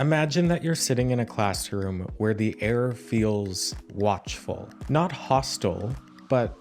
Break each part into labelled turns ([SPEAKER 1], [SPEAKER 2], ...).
[SPEAKER 1] Imagine that you're sitting in a classroom where the air feels watchful, not hostile, but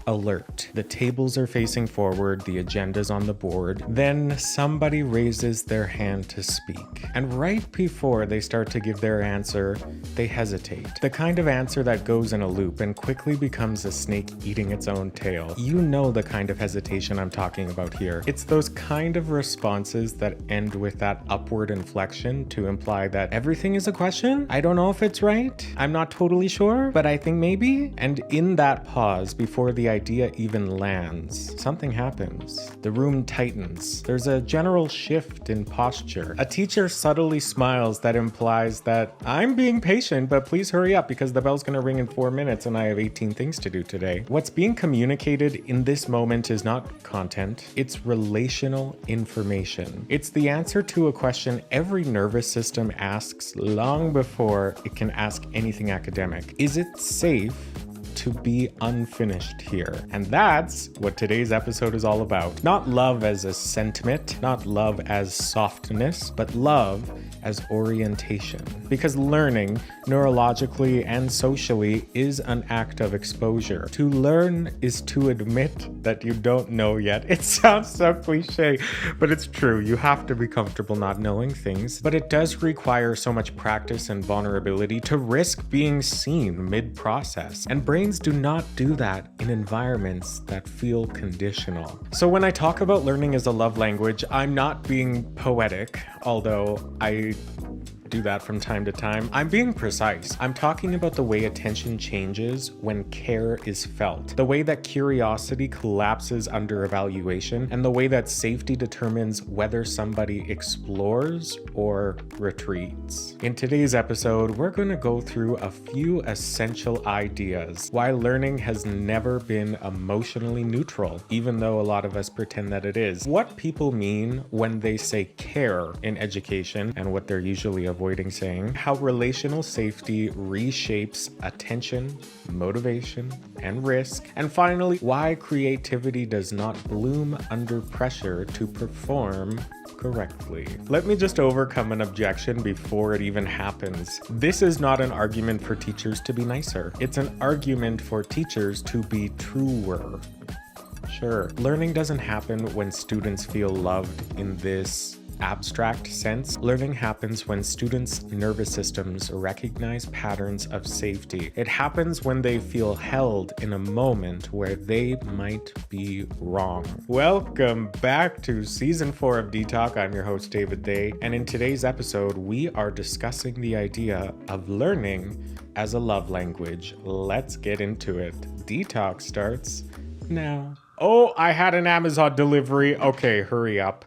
[SPEAKER 1] alert. The tables are facing forward, the agenda's on the board. Then somebody raises their hand to speak. And right before they start to give their answer, they hesitate. The kind of answer that goes in a loop and quickly becomes a snake eating its own tail. You know the kind of hesitation I'm talking about here. It's those kind of responses that end with that upward inflection to imply that everything is a question. I don't know if it's right. I'm not totally sure, but I think maybe. And in that pause before the idea even lands, something happens. The room tightens. There's a general shift in posture. A teacher subtly smiles that implies that I'm being patient, but please hurry up because the bell's gonna ring in 4 minutes and I have 18 things to do today. What's being communicated in this moment is not content, it's relational information. It's the answer to a question every nervous system asks long before it can ask anything academic. Is it safe to be unfinished here? And that's what today's episode is all about. Not love as a sentiment, not love as softness, but love as orientation. Because learning, neurologically and socially, is an act of exposure. To learn is to admit that you don't know yet. It sounds so cliche, but it's true. You have to be comfortable not knowing things, but it does require so much practice and vulnerability to risk being seen mid-process. And brains do not do that in environments that feel conditional. So when I talk about learning as a love language, I'm not being poetic, although I do that from time to time. I'm being precise. I'm talking about the way attention changes when care is felt, the way that curiosity collapses under evaluation, and the way that safety determines whether somebody explores or retreats. In today's episode, we're going to go through a few essential ideas why learning has never been emotionally neutral, even though a lot of us pretend that it is. What people mean when they say care in education and what they're usually avoiding saying, how relational safety reshapes attention, motivation, and risk, and finally, why creativity does not bloom under pressure to perform correctly. Let me just overcome an objection before it even happens. This is not an argument for teachers to be nicer. It's an argument for teachers to be truer. Sure, learning doesn't happen when students feel loved in this abstract sense. Learning happens when students' nervous systems recognize patterns of safety. It happens when they feel held in a moment where they might be wrong. Welcome back to Season 4 of D-Talk. I'm your host, David Day, and in today's episode, we are discussing the idea of learning as a love language. Let's get into it. D-Talk starts now. Oh, I had an Amazon delivery. Okay, hurry up.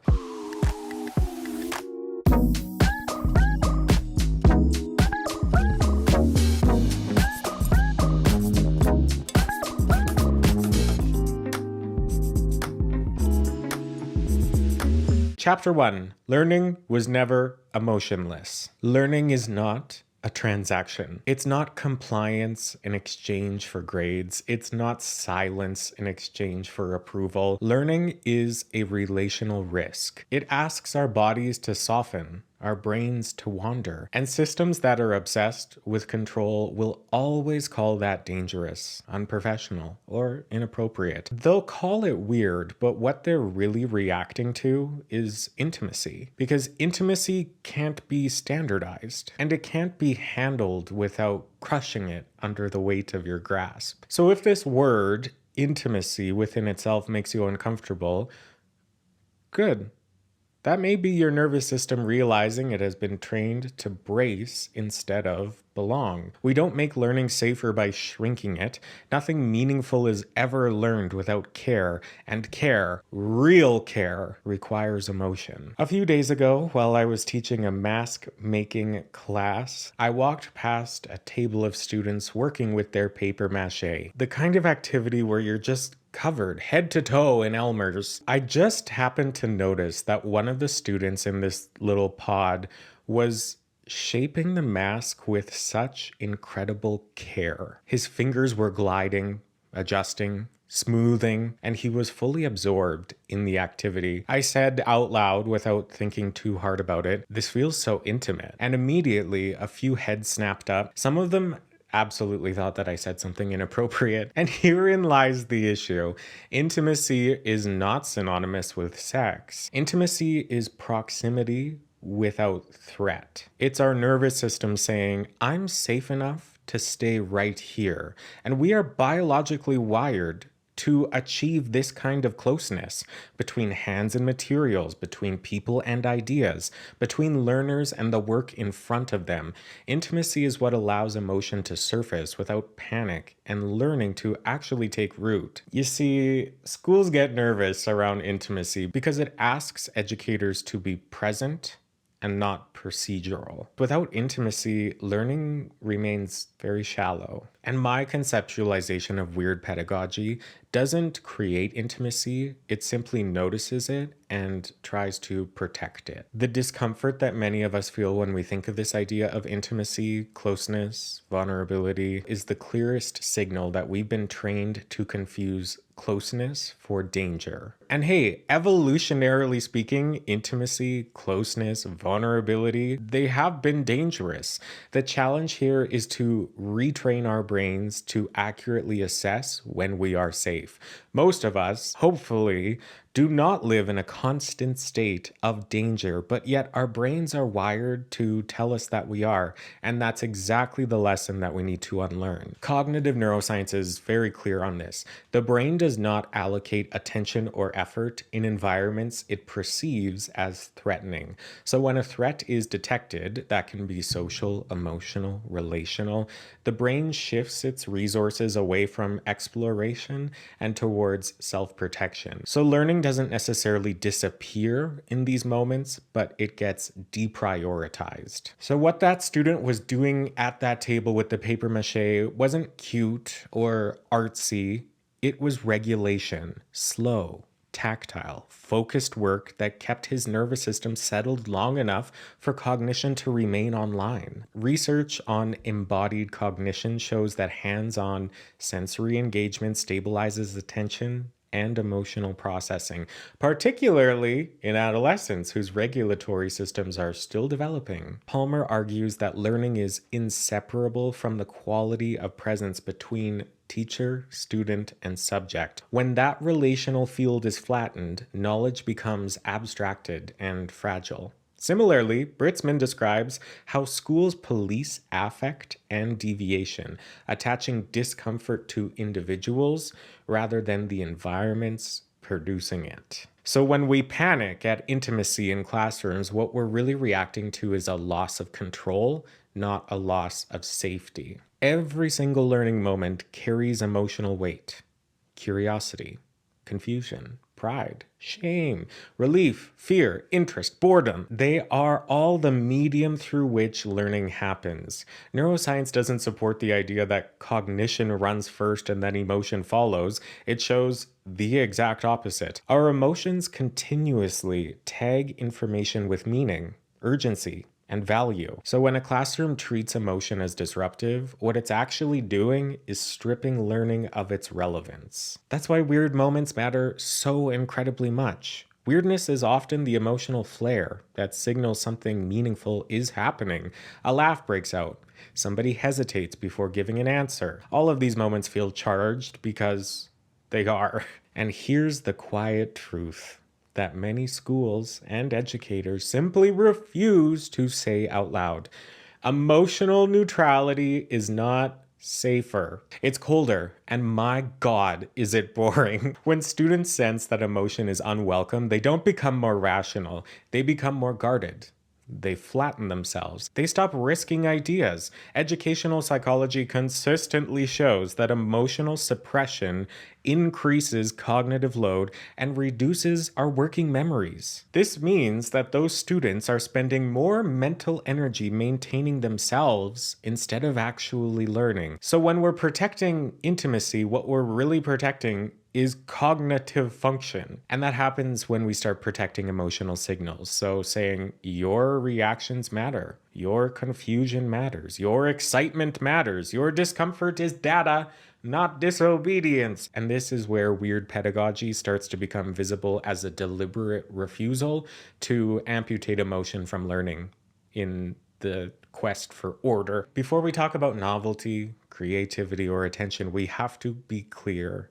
[SPEAKER 1] Chapter 1. Learning was never emotionless. Learning is not a transaction. It's not compliance in exchange for grades. It's not silence in exchange for approval. Learning is a relational risk. It asks our bodies to soften, our brains to wander, and systems that are obsessed with control will always call that dangerous, unprofessional, or inappropriate. They'll call it weird, but what they're really reacting to is intimacy, because intimacy can't be standardized, and it can't be handled without crushing it under the weight of your grasp. So if this word, intimacy, within itself makes you uncomfortable, good. That may be your nervous system realizing it has been trained to brace instead of belong. We don't make learning safer by shrinking it. Nothing meaningful is ever learned without care, and care, real care, requires emotion. A few days ago, while I was teaching a mask-making class, I walked past a table of students working with their paper mache, the kind of activity where you're just covered head to toe in Elmer's. I just happened to notice that one of the students in this little pod was shaping the mask with such incredible care. His fingers were gliding, adjusting, smoothing, and he was fully absorbed in the activity. I said out loud without thinking too hard about it, "This feels so intimate." And immediately a few heads snapped up. Some of them absolutely thought that I said something inappropriate. And herein lies the issue. Intimacy is not synonymous with sex. Intimacy is proximity without threat. It's our nervous system saying, "I'm safe enough to stay right here." And we are biologically wired to achieve this kind of closeness between hands and materials, between people and ideas, between learners and the work in front of them. Intimacy is what allows emotion to surface without panic and learning to actually take root. You see, schools get nervous around intimacy because it asks educators to be present and not procedural. Without intimacy, learning remains very shallow. And my conceptualization of weird pedagogy doesn't create intimacy, it simply notices it and tries to protect it. The discomfort that many of us feel when we think of this idea of intimacy, closeness, vulnerability, is the clearest signal that we've been trained to confuse closeness for danger. And hey, evolutionarily speaking, intimacy, closeness, vulnerability, they have been dangerous. The challenge here is to retrain our brains to accurately assess when we are safe. Most of us, hopefully, do not live in a constant state of danger, but yet our brains are wired to tell us that we are, and that's exactly the lesson that we need to unlearn. Cognitive neuroscience is very clear on this. The brain does not allocate attention or effort in environments it perceives as threatening. So when a threat is detected, that can be social, emotional, relational, the brain shifts its resources away from exploration and towards self-protection. So learning doesn't necessarily disappear in these moments, but it gets deprioritized. So what that student was doing at that table with the paper mache wasn't cute or artsy. It was regulation, slow, tactile, focused work that kept his nervous system settled long enough for cognition to remain online. Research on embodied cognition shows that hands-on sensory engagement stabilizes attention and emotional processing, particularly in adolescents whose regulatory systems are still developing. Palmer argues that learning is inseparable from the quality of presence between teacher, student, and subject. When that relational field is flattened, knowledge becomes abstracted and fragile. Similarly, Britzman describes how schools police affect and deviation, attaching discomfort to individuals rather than the environments producing it. So when we panic at intimacy in classrooms, what we're really reacting to is a loss of control, not a loss of safety. Every single learning moment carries emotional weight: curiosity, confusion, pride, shame, relief, fear, interest, boredom. They are all the medium through which learning happens. Neuroscience doesn't support the idea that cognition runs first and then emotion follows. It shows the exact opposite. Our emotions continuously tag information with meaning, urgency, and value. So when a classroom treats emotion as disruptive, what it's actually doing is stripping learning of its relevance. That's why weird moments matter so incredibly much. Weirdness is often the emotional flare that signals something meaningful is happening. A laugh breaks out. Somebody hesitates before giving an answer. All of these moments feel charged because they are. And here's the quiet truth that many schools and educators simply refuse to say out loud. Emotional neutrality is not safer. It's colder, and my God, is it boring. When students sense that emotion is unwelcome, they don't become more rational, they become more guarded. They flatten themselves. They stop risking ideas. Educational psychology consistently shows that emotional suppression increases cognitive load and reduces our working memories. This means that those students are spending more mental energy maintaining themselves instead of actually learning. So when we're protecting intimacy, what we're really protecting is cognitive function. And that happens when we start protecting emotional signals. So saying your reactions matter. Your confusion matters. Your excitement matters. Your discomfort is data, not disobedience. And this is where weird pedagogy starts to become visible as a deliberate refusal to amputate emotion from learning in the quest for order. Before we talk about novelty, creativity, or attention, we have to be clear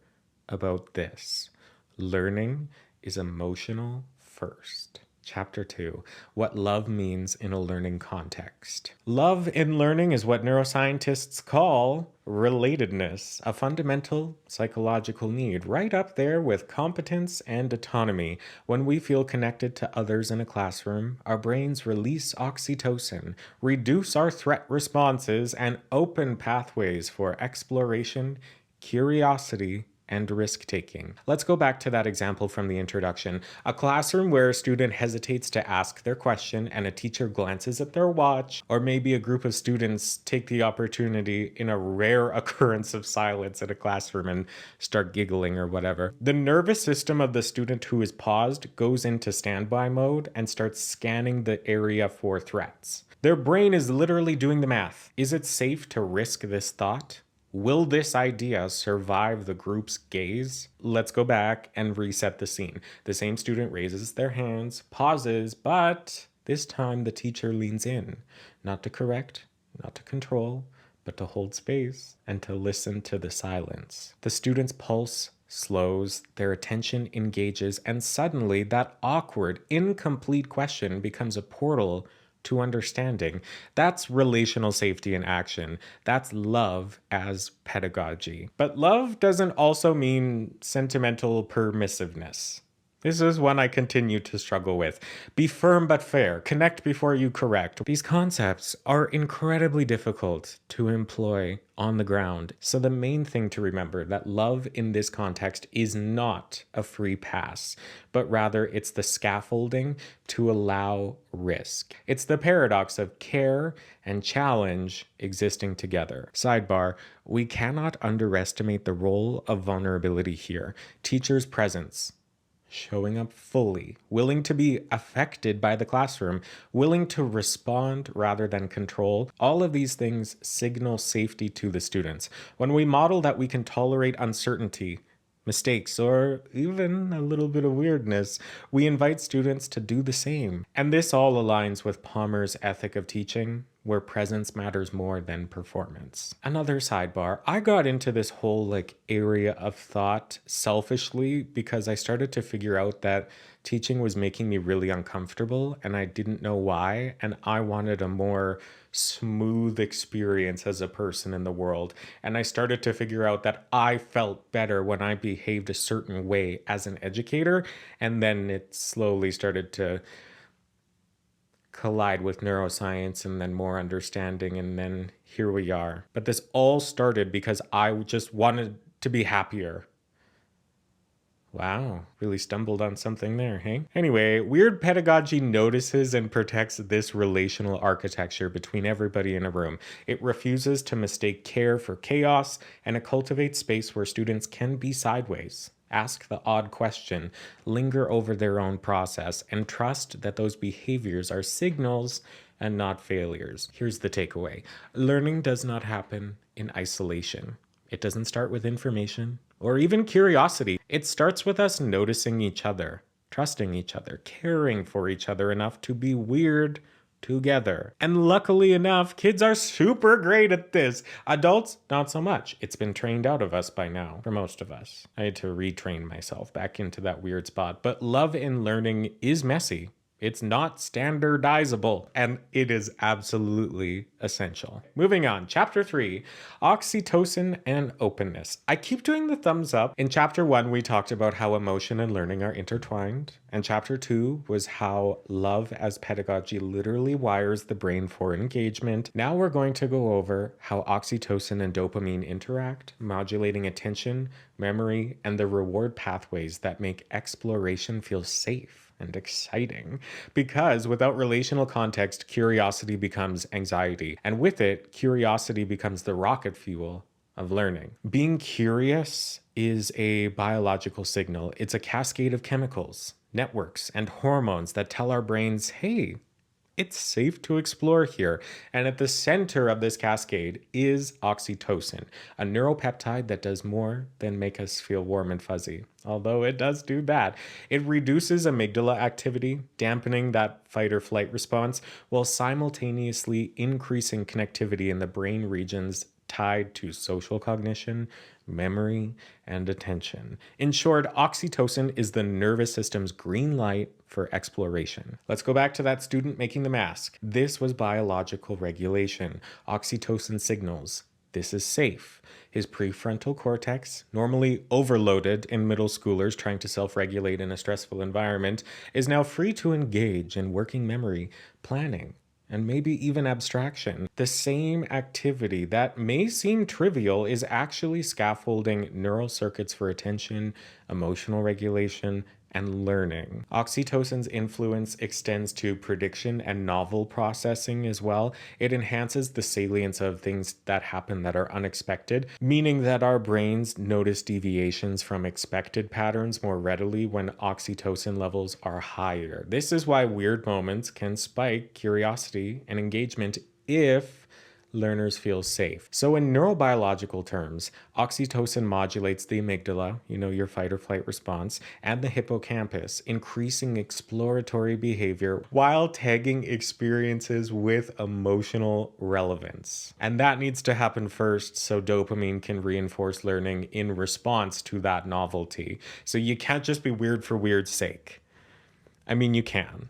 [SPEAKER 1] about this. Learning is emotional first. Chapter 2, What Love Means in a Learning Context. Love in learning is what neuroscientists call relatedness, a fundamental psychological need, right up there with competence and autonomy. When we feel connected to others in a classroom, our brains release oxytocin, reduce our threat responses, and open pathways for exploration, curiosity, and risk-taking. Let's go back to that example from the introduction. A classroom where a student hesitates to ask their question and a teacher glances at their watch, or maybe a group of students take the opportunity in a rare occurrence of silence in a classroom and start giggling or whatever. The nervous system of the student who is paused goes into standby mode and starts scanning the area for threats. Their brain is literally doing the math. Is it safe to risk this thought? Will this idea survive the group's gaze? Let's go back and reset the scene. The same student raises their hands, pauses, but this time the teacher leans in, not to correct, not to control, but to hold space and to listen to the silence. The student's pulse slows, their attention engages, and suddenly that awkward, incomplete question becomes a portal to understanding. That's relational safety in action. That's love as pedagogy. But love doesn't also mean sentimental permissiveness. This is one I continue to struggle with. Be firm but fair. Connect before you correct. These concepts are incredibly difficult to employ on the ground. So the main thing to remember that love in this context is not a free pass, but rather it's the scaffolding to allow risk. It's the paradox of care and challenge existing together. Sidebar, we cannot underestimate the role of vulnerability here. Teachers' presence, showing up fully, willing to be affected by the classroom, willing to respond rather than control. All of these things signal safety to the students. When we model that we can tolerate uncertainty, mistakes, or even a little bit of weirdness, we invite students to do the same. And this all aligns with Palmer's ethic of teaching, where presence matters more than performance. Another sidebar, I got into this whole area of thought selfishly because I started to figure out that teaching was making me really uncomfortable and I didn't know why, and I wanted a more smooth experience as a person in the world. And I started to figure out that I felt better when I behaved a certain way as an educator, and then it slowly started to collide with neuroscience and then more understanding, and then here we are. But this all started because I just wanted to be happier. Wow, really stumbled on something there, hey? Anyway, weird pedagogy notices and protects this relational architecture between everybody in a room. It refuses to mistake care for chaos, and it cultivates space where students can be sideways, ask the odd question, linger over their own process, and trust that those behaviors are signals and not failures. Here's the takeaway. Learning does not happen in isolation. It doesn't start with information or even curiosity. It starts with us noticing each other, trusting each other, caring for each other enough to be weird together. And luckily enough, kids are super great at this. Adults, not so much. It's been trained out of us by now, for most of us. I had to retrain myself back into that weird spot. But love in learning is messy. It's not standardizable, and it is absolutely essential. Moving on, chapter 3, oxytocin and openness. I keep doing the thumbs up. In chapter 1, we talked about how emotion and learning are intertwined, and chapter 2 was how love as pedagogy literally wires the brain for engagement. Now we're going to go over how oxytocin and dopamine interact, modulating attention, memory, and the reward pathways that make exploration feel safe and exciting. Because without relational context, curiosity becomes anxiety. And with it, curiosity becomes the rocket fuel of learning. Being curious is a biological signal. It's a cascade of chemicals, networks, and hormones that tell our brains, hey, It's safe to explore here. And at the center of this cascade is oxytocin, a neuropeptide that does more than make us feel warm and fuzzy. Although it does do that. It reduces amygdala activity, dampening that fight or flight response, while simultaneously increasing connectivity in the brain regions tied to social cognition, memory, and attention. In short, oxytocin is the nervous system's green light for exploration. Let's go back to that student making the mask. This was biological regulation. Oxytocin signals this is safe. His prefrontal cortex, normally overloaded in middle schoolers trying to self regulate in a stressful environment, is now free to engage in working memory, planning, and maybe even abstraction. The same activity that may seem trivial is actually scaffolding neural circuits for attention, emotional regulation, and learning. Oxytocin's influence extends to prediction and novel processing as well. It enhances the salience of things that happen that are unexpected, meaning that our brains notice deviations from expected patterns more readily when oxytocin levels are higher. This is why weird moments can spike curiosity and engagement if learners feel safe. So, in neurobiological terms, oxytocin modulates the amygdala, your fight or flight response, and the hippocampus, increasing exploratory behavior while tagging experiences with emotional relevance. And that needs to happen first so dopamine can reinforce learning in response to that novelty. So, you can't just be weird for weird's sake. I mean, you can.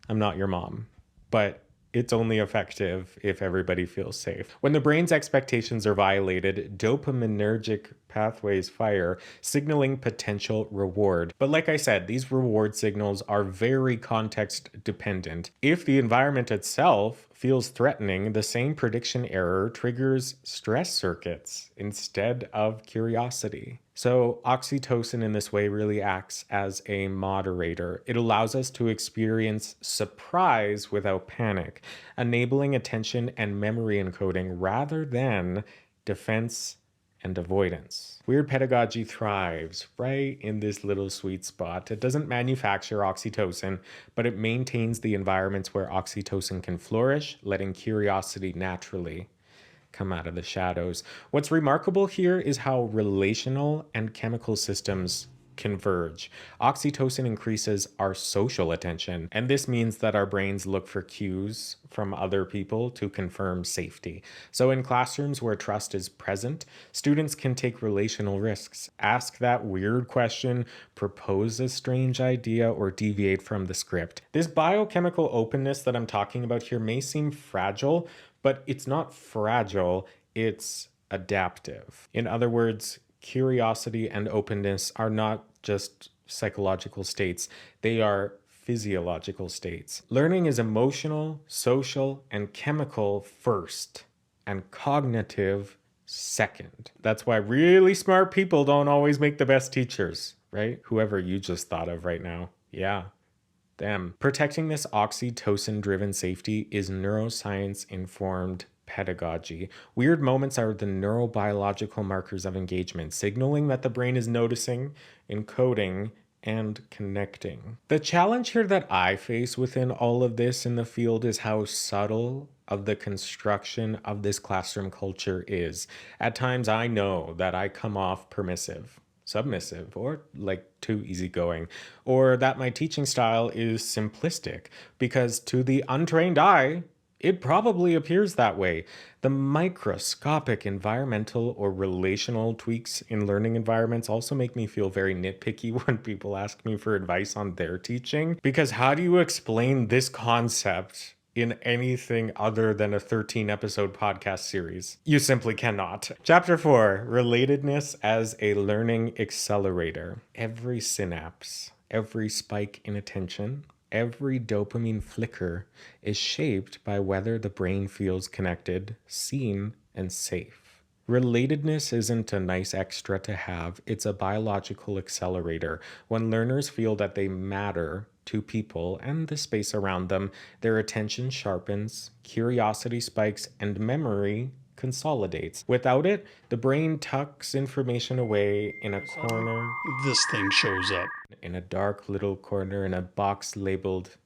[SPEAKER 1] I'm not your mom. But it's only effective if everybody feels safe. When the brain's expectations are violated, dopaminergic pathways fire, signaling potential reward. But like I said, these reward signals are very context dependent. If the environment itself feels threatening, the same prediction error triggers stress circuits instead of curiosity. So oxytocin in this way really acts as a moderator. It allows us to experience surprise without panic, enabling attention and memory encoding rather than defense and avoidance. Weird pedagogy thrives right in this little sweet spot. It doesn't manufacture oxytocin, but it maintains the environments where oxytocin can flourish, letting curiosity naturally come out of the shadows. What's remarkable here is how relational and chemical systems converge. Oxytocin increases our social attention, and this means that our brains look for cues from other people to confirm safety. So in classrooms where trust is present, students can take relational risks, ask that weird question, propose a strange idea, or deviate from the script. This biochemical openness that I'm talking about here may seem fragile, but it's not fragile, it's adaptive. In other words, curiosity and openness are not just psychological states, they are physiological states. Learning is emotional, social, and chemical first, and cognitive second. That's why really smart people don't always make the best teachers, right? Whoever you just thought of right now. Yeah. Them. Protecting this oxytocin driven safety is neuroscience informed pedagogy. Weird moments are the neurobiological markers of engagement, signaling that the brain is noticing, encoding, and connecting. The challenge here that I face within all of this in the field is how subtle of the construction of this classroom culture is. At times, I know that I come off permissive, submissive, or like too easygoing, or that my teaching style is simplistic, because to the untrained eye, it probably appears that way. The microscopic environmental or relational tweaks in learning environments also make me feel very nitpicky when people ask me for advice on their teaching, because how do you explain this concept in anything other than a 13-episode podcast series? You simply cannot. Chapter 4, Relatedness as a Learning Accelerator. Every synapse, every spike in attention, every dopamine flicker is shaped by whether the brain feels connected, seen, and safe. Relatedness isn't a nice extra to have, it's a biological accelerator. When learners feel that they matter to people and the space around them, their attention sharpens, curiosity spikes, and memory consolidates. Without it, the brain tucks information away in a corner.
[SPEAKER 2] This thing shows up.
[SPEAKER 1] In a dark little corner in a box labeled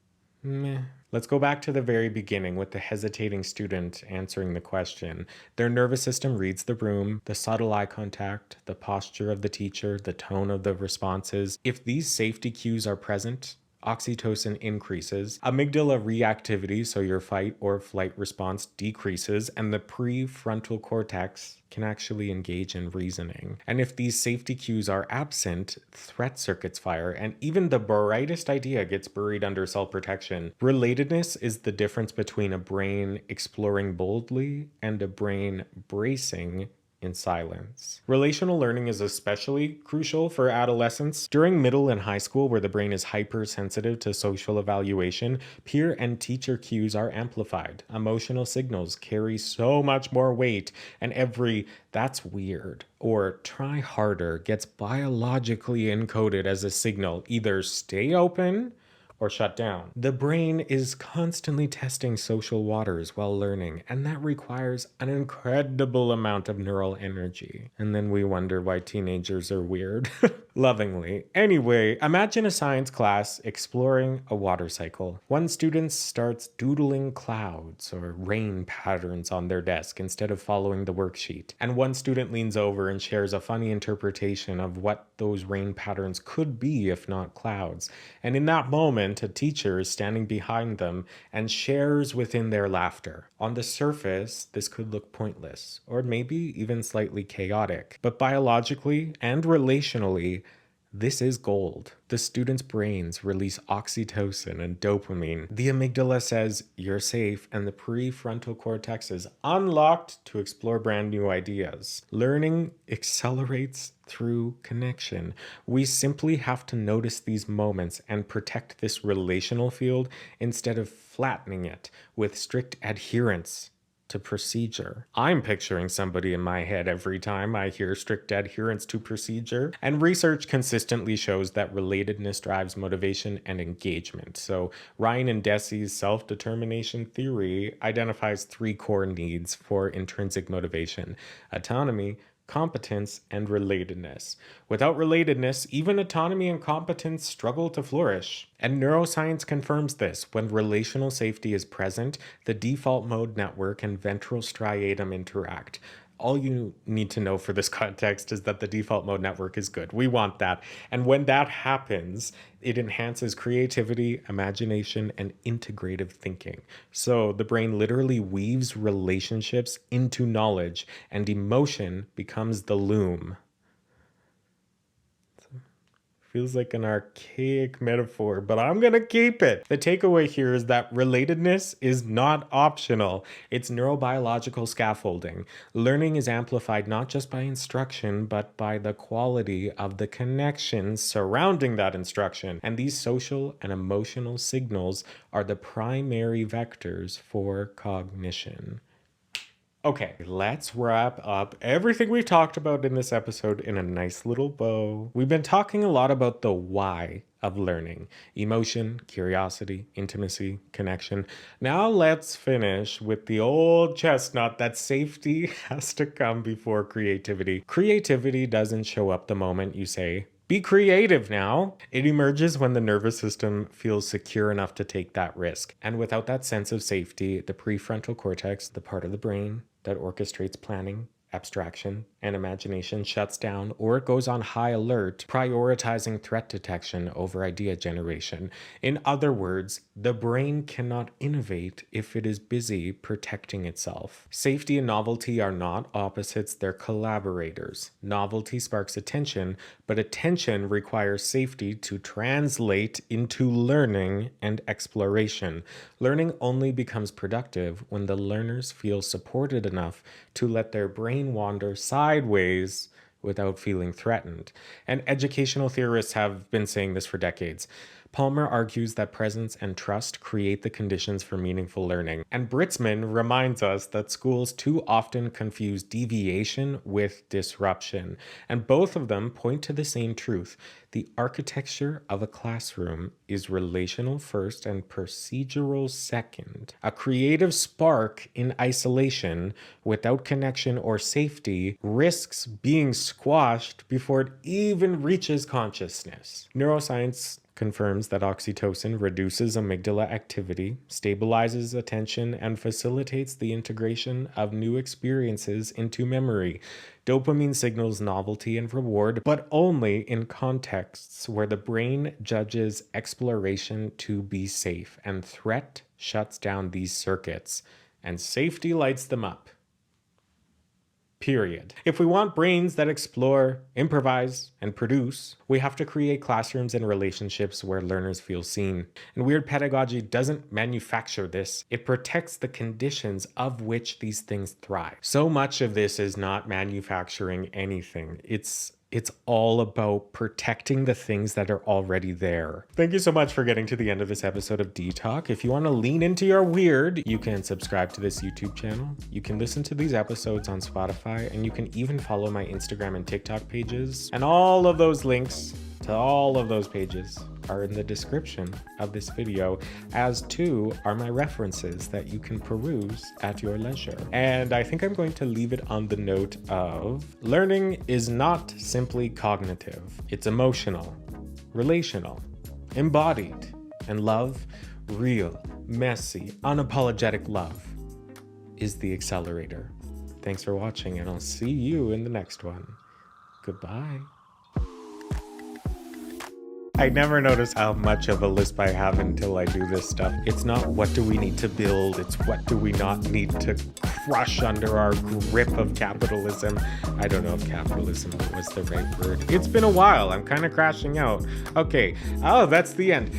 [SPEAKER 1] Meh. Let's go back to the very beginning with the hesitating student answering the question. Their nervous system reads the room, the subtle eye contact, the posture of the teacher, the tone of the responses. If these safety cues are present, oxytocin increases, amygdala reactivity, so your fight or flight response decreases, and the prefrontal cortex can actually engage in reasoning. And if these safety cues are absent, threat circuits fire, and even the brightest idea gets buried under self protection. Relatedness is the difference between a brain exploring boldly and a brain bracing in silence. Relational learning is especially crucial for adolescents. During middle and high school, where the brain is hypersensitive to social evaluation, peer and teacher cues are amplified. Emotional signals carry so much more weight, and every "that's weird" or "try harder" gets biologically encoded as a signal: either stay open or shut down. The brain is constantly testing social waters while learning, and that requires an incredible amount of neural energy. And then we wonder why teenagers are weird. Lovingly. Anyway, imagine a science class exploring a water cycle. One student starts doodling clouds or rain patterns on their desk instead of following the worksheet. And one student leans over and shares a funny interpretation of what those rain patterns could be if not clouds. And in that moment, a teacher is standing behind them and shares within their laughter. On the surface, this could look pointless, or maybe even slightly chaotic. But biologically and relationally, this is gold. The students' brains release oxytocin and dopamine. The amygdala says you're safe, and the prefrontal cortex is unlocked to explore brand new ideas. Learning accelerates through connection. We simply have to notice these moments and protect this relational field instead of flattening it with strict adherence to procedure. I'm picturing somebody in my head every time I hear strict adherence to procedure. And research consistently shows that relatedness drives motivation and engagement. So Ryan and Desi's self-determination theory identifies 3 core needs for intrinsic motivation: autonomy, competence, and relatedness. Without relatedness, even autonomy and competence struggle to flourish. And neuroscience confirms this. When relational safety is present, the default mode network and ventral striatum interact. All you need to know for this context is that the default mode network is good. We want that. And when that happens, it enhances creativity, imagination, and integrative thinking. So the brain literally weaves relationships into knowledge, and emotion becomes the loom. Feels like an archaic metaphor, but I'm gonna keep it. The takeaway here is that relatedness is not optional. It's neurobiological scaffolding. Learning is amplified not just by instruction, but by the quality of the connections surrounding that instruction. And these social and emotional signals are the primary vectors for cognition. Okay, let's wrap up everything we've talked about in this episode in a nice little bow. We've been talking a lot about the why of learning: emotion, curiosity, intimacy, connection. Now let's finish with the old chestnut that safety has to come before creativity. Creativity doesn't show up the moment you say, "Be creative now." It emerges when the nervous system feels secure enough to take that risk. And without that sense of safety, the prefrontal cortex, the part of the brain that orchestrates planning, abstraction, and imagination, shuts down, or it goes on high alert, prioritizing threat detection over idea generation. In other words, the brain cannot innovate if it is busy protecting itself. Safety and novelty are not opposites, they're collaborators. Novelty sparks attention, but attention requires safety to translate into learning and exploration. Learning only becomes productive when the learners feel supported enough to let their brain wander sideways without feeling threatened. And educational theorists have been saying this for decades. Palmer argues that presence and trust create the conditions for meaningful learning. And Britzman reminds us that schools too often confuse deviation with disruption. And both of them point to the same truth. The architecture of a classroom is relational first and procedural second. A creative spark in isolation without connection or safety risks being squashed before it even reaches consciousness. Neuroscience confirms that oxytocin reduces amygdala activity, stabilizes attention, and facilitates the integration of new experiences into memory. Dopamine signals novelty and reward, but only in contexts where the brain judges exploration to be safe, and threat shuts down these circuits, and safety lights them up. Period. If we want brains that explore, improvise, and produce, we have to create classrooms and relationships where learners feel seen. And weird pedagogy doesn't manufacture this. It protects the conditions of which these things thrive. So much of this is not manufacturing anything. It's all about protecting the things that are already there. Thank you so much for getting to the end of this episode of D-Talk. If you want to lean into your weird, you can subscribe to this YouTube channel. You can listen to these episodes on Spotify, and you can even follow my Instagram and TikTok pages. And all of those links to all of those pages are in the description of this video, as too are my references that you can peruse at your leisure. And I think I'm going to leave it on the note of learning is not simply cognitive. It's emotional, relational, embodied, and love, real, messy, unapologetic love is the accelerator. Thanks for watching, and I'll see you in the next one. Goodbye. I never notice how much of a lisp I have until I do this stuff. It's not what do we need to build, it's what do we not need to crush under our grip of capitalism. I don't know if capitalism was the right word. It's been a while, I'm kind of crashing out. Okay, oh, that's the end.